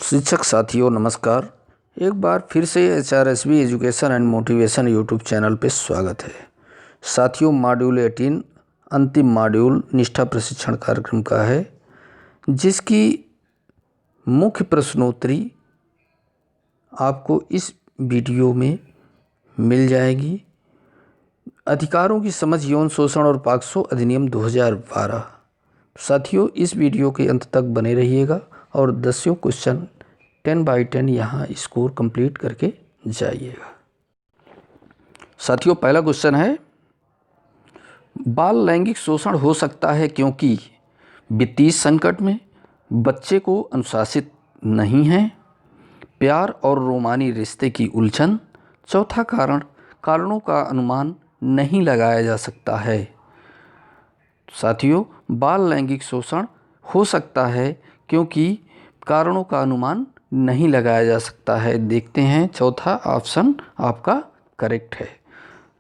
शिक्षक साथियों नमस्कार। एक बार फिर से HRSB education and motivation YouTube channel पे स्वागत है। साथियों मॉड्यूल 18 अंतिम मॉड्यूल निष्ठा प्रशिक्षण कार्यक्रम का है, जिसकी मुख्य प्रश्नोत्तरी आपको इस वीडियो में मिल जाएगी। अधिकारों की समझ यौन शोषण और पॉक्सो अधिनियम 2012। साथियों इस वीडियो के अंत तक बने रहिएगा और 10 क्वेश्चन 10/10 यहाँ स्कोर कंप्लीट करके जाइएगा। साथियों पहला क्वेश्चन है, बाल लैंगिक शोषण हो सकता है क्योंकि वित्तीय संकट में, बच्चे को अनुशासित नहीं है, प्यार और रोमानी रिश्ते की उलझन, चौथा कारणों का अनुमान नहीं लगाया जा सकता है। साथियों बाल लैंगिक शोषण हो सकता है क्योंकि कारणों का अनुमान नहीं लगाया जा सकता है। देखते हैं, चौथा ऑप्शन आपका करेक्ट है।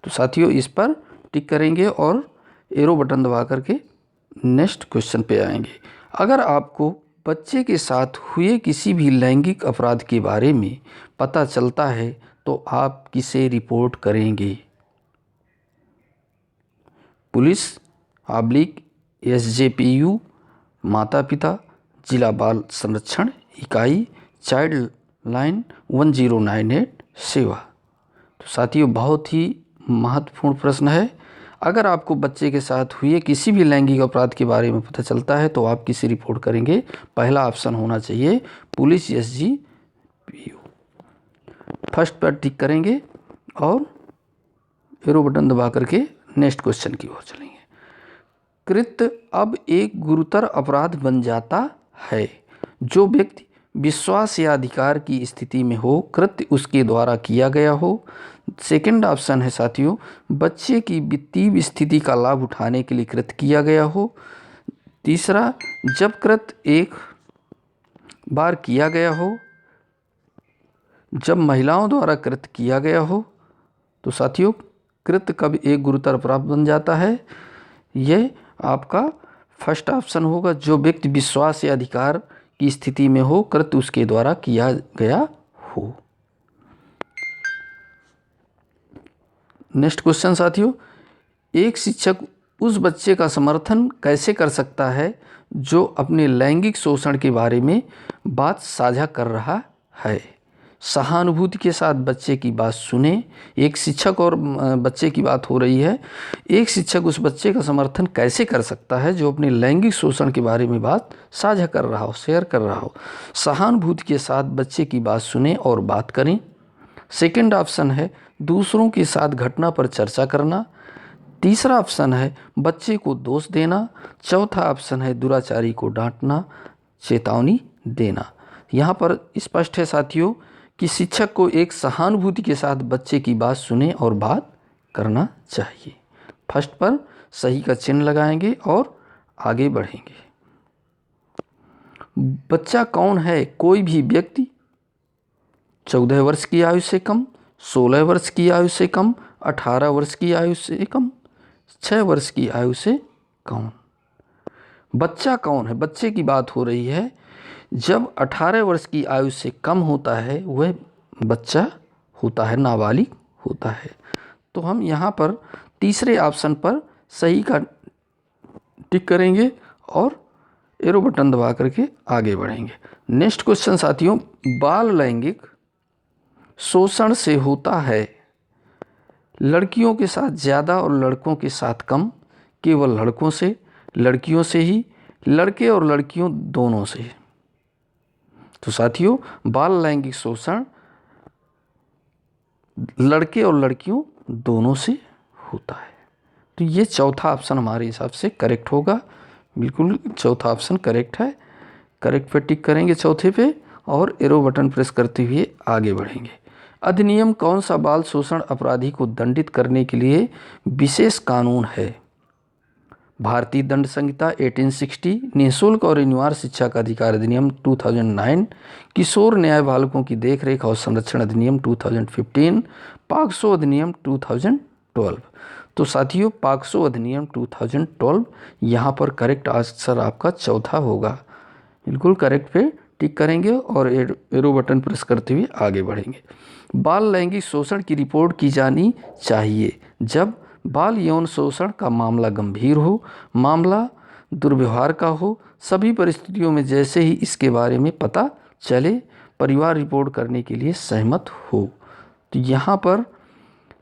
तो साथियों इस पर टिक करेंगे और एरो बटन दबा करके नेक्स्ट क्वेश्चन पे आएंगे। अगर आपको बच्चे के साथ हुए किसी भी लैंगिक अपराध के बारे में पता चलता है तो आप किसे रिपोर्ट करेंगे? पुलिस, SJPU, माता पिता, जिला बाल संरक्षण इकाई, चाइल्ड लाइन 1098 सेवा। तो साथियों बहुत ही महत्वपूर्ण प्रश्न है। अगर आपको बच्चे के साथ हुए किसी भी लैंगिक अपराध के बारे में पता चलता है तो आप किसे रिपोर्ट करेंगे? पहला ऑप्शन होना चाहिए पुलिस SJPU। फर्स्ट पर टिक करेंगे और एरो बटन दबा करके नेक्स्ट क्वेश्चन की ओर चलेंगे। कृत्य अब एक गुरुतर अपराध बन जाता है जो व्यक्ति विश्वास या अधिकार की स्थिति में हो, कृत्य उसके द्वारा किया गया हो। सेकंड ऑप्शन है साथियों, बच्चे की वित्तीय स्थिति का लाभ उठाने के लिए कृत्य किया गया हो। तीसरा, जब कृत्य एक बार किया गया हो, जब महिलाओं द्वारा कृत्य किया गया हो। तो साथियों कृत्य कब एक गुरुतर अपराध बन जाता है? ये आपका फर्स्ट ऑप्शन होगा, जो व्यक्ति विश्वास या अधिकार की स्थिति में हो, कृत्य उसके द्वारा किया गया हो। नेक्स्ट क्वेश्चन साथियों, एक शिक्षक उस बच्चे का समर्थन कैसे कर सकता है जो अपने लैंगिक शोषण के बारे में बात साझा कर रहा है? सहानुभूति के साथ बच्चे की बात सुने। एक शिक्षक और बच्चे की बात हो रही है। एक शिक्षक उस बच्चे का समर्थन कैसे कर सकता है जो अपने लैंगिक शोषण के बारे में बात साझा कर रहा हो, शेयर कर रहा हो? सहानुभूति के साथ बच्चे की बात सुने और बात करें। सेकंड ऑप्शन है दूसरों के साथ घटना पर चर्चा करना। तीसरा ऑप्शन है बच्चे को दोष देना। चौथा ऑप्शन है दुराचारी को डांटना, चेतावनी देना। यहाँ पर स्पष्ट है साथियों कि शिक्षक को एक सहानुभूति के साथ बच्चे की बात सुने और बात करना चाहिए। फर्स्ट पर सही का चिन्ह लगाएंगे और आगे बढ़ेंगे। बच्चा कौन है? कोई भी व्यक्ति 14 वर्ष की आयु से कम, 16 वर्ष की आयु से कम, 18 वर्ष की आयु से कम, 6 वर्ष की आयु से कम। बच्चा कौन है? बच्चे की बात हो रही है। जब 18 वर्ष की आयु से कम होता है वह बच्चा होता है, नाबालिग होता है। तो हम यहाँ पर तीसरे ऑप्शन पर सही का टिक करेंगे और एरो बटन दबा करके आगे बढ़ेंगे। नेक्स्ट क्वेश्चन साथियों, बाल लैंगिक शोषण से होता है लड़कियों के साथ ज़्यादा और लड़कों के साथ कम, केवल लड़कों से, लड़कियों से ही, लड़के और लड़कियों दोनों से। तो साथियों बाल लैंगिक शोषण लड़के और लड़कियों दोनों से होता है। तो ये चौथा ऑप्शन हमारे हिसाब से करेक्ट होगा। बिल्कुल चौथा ऑप्शन करेक्ट है। करेक्ट पे टिक करेंगे चौथे पे और एरो बटन प्रेस करते हुए आगे बढ़ेंगे। अधिनियम कौन सा बाल शोषण अपराधी को दंडित करने के लिए विशेष कानून है? भारतीय दंड संहिता 1860, निःशुल्क और अनिवार्य शिक्षा का अधिकार अधिनियम 2009, किशोर न्याय बालकों की देखरेख और संरक्षण अधिनियम 2015, पॉक्सो अधिनियम 2012। तो साथियों पॉक्सो अधिनियम 2012 यहाँ पर करेक्ट आंसर आपका चौथा होगा। बिल्कुल करेक्ट पे टिक करेंगे और एरो बटन प्रेस करते हुए आगे बढ़ेंगे। बाल लैंगिक शोषण की रिपोर्ट की जानी चाहिए जब बाल यौन शोषण का मामला गंभीर हो, मामला दुर्व्यवहार का हो, सभी परिस्थितियों में जैसे ही इसके बारे में पता चले परिवार रिपोर्ट करने के लिए सहमत हो। तो यहाँ पर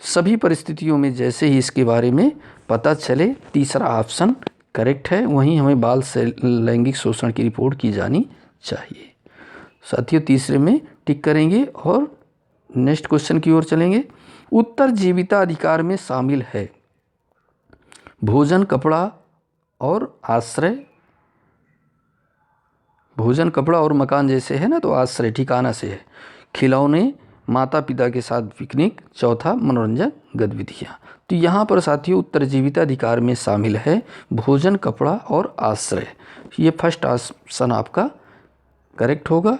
सभी परिस्थितियों में जैसे ही इसके बारे में पता चले, तीसरा ऑप्शन करेक्ट है। वहीं हमें बाल लैंगिक शोषण की रिपोर्ट की जानी चाहिए। साथियों तीसरे में टिक करेंगे और नेक्स्ट क्वेश्चन की ओर चलेंगे। उत्तर जीविता अधिकार में शामिल है भोजन, कपड़ा और आश्रय। भोजन, कपड़ा और मकान जैसे है ना, तो आश्रय ठिकाना से है। खिलौने, माता पिता के साथ पिकनिक, चौथा मनोरंजन गतिविधियाँ। तो यहाँ पर साथियों उत्तर जीविता अधिकार में शामिल है भोजन, कपड़ा और आश्रय। ये फर्स्ट ऑप्शन आपका करेक्ट होगा।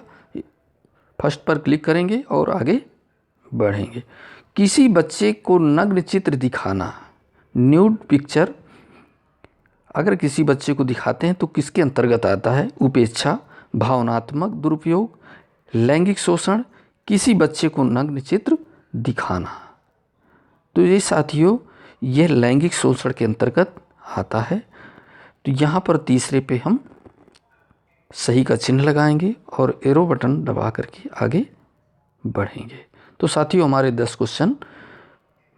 फर्स्ट पर क्लिक करेंगे और आगे बढ़ेंगे। किसी बच्चे को नग्न चित्र दिखाना, न्यूड पिक्चर, अगर किसी बच्चे को दिखाते हैं तो किसके अंतर्गत आता है? उपेक्षा, भावनात्मक दुरुपयोग, लैंगिक शोषण, किसी बच्चे को नग्न चित्र दिखाना। तो ये साथियों यह लैंगिक शोषण के अंतर्गत आता है। तो यहाँ पर तीसरे पे हम सही का चिन्ह लगाएंगे और एरो बटन दबा करके आगे बढ़ेंगे। तो साथियों हमारे 10 क्वेश्चन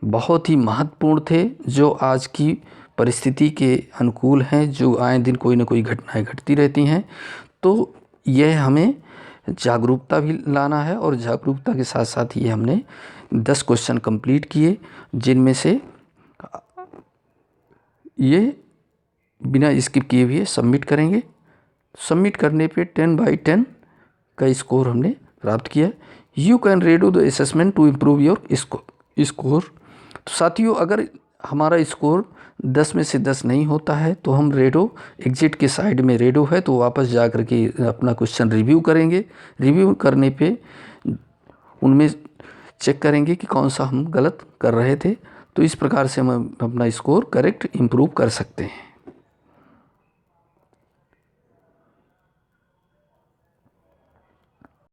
बहुत ही महत्वपूर्ण थे, जो आज की परिस्थिति के अनुकूल हैं, जो आए दिन कोई ना कोई घटनाएं घटती रहती हैं। तो यह हमें जागरूकता भी लाना है और जागरूकता के साथ साथ ये हमने 10 क्वेश्चन कंप्लीट किए, जिनमें से ये बिना स्किप किए हुए सबमिट करेंगे। सबमिट करने पे 10/10 का स्कोर हमने प्राप्त किया। You can redo the assessment to improve your score. तो साथियों अगर हमारा स्कोर 10 में से 10 नहीं होता है तो हम रेडो एग्जिट के साइड में रेडो है, तो वापस जा कर के अपना क्वेश्चन रिव्यू करेंगे। रिव्यू करने पे उनमें चेक करेंगे कि कौन सा हम गलत कर रहे थे। तो इस प्रकार से हम अपना स्कोर करेक्ट इम्प्रूव कर सकते हैं।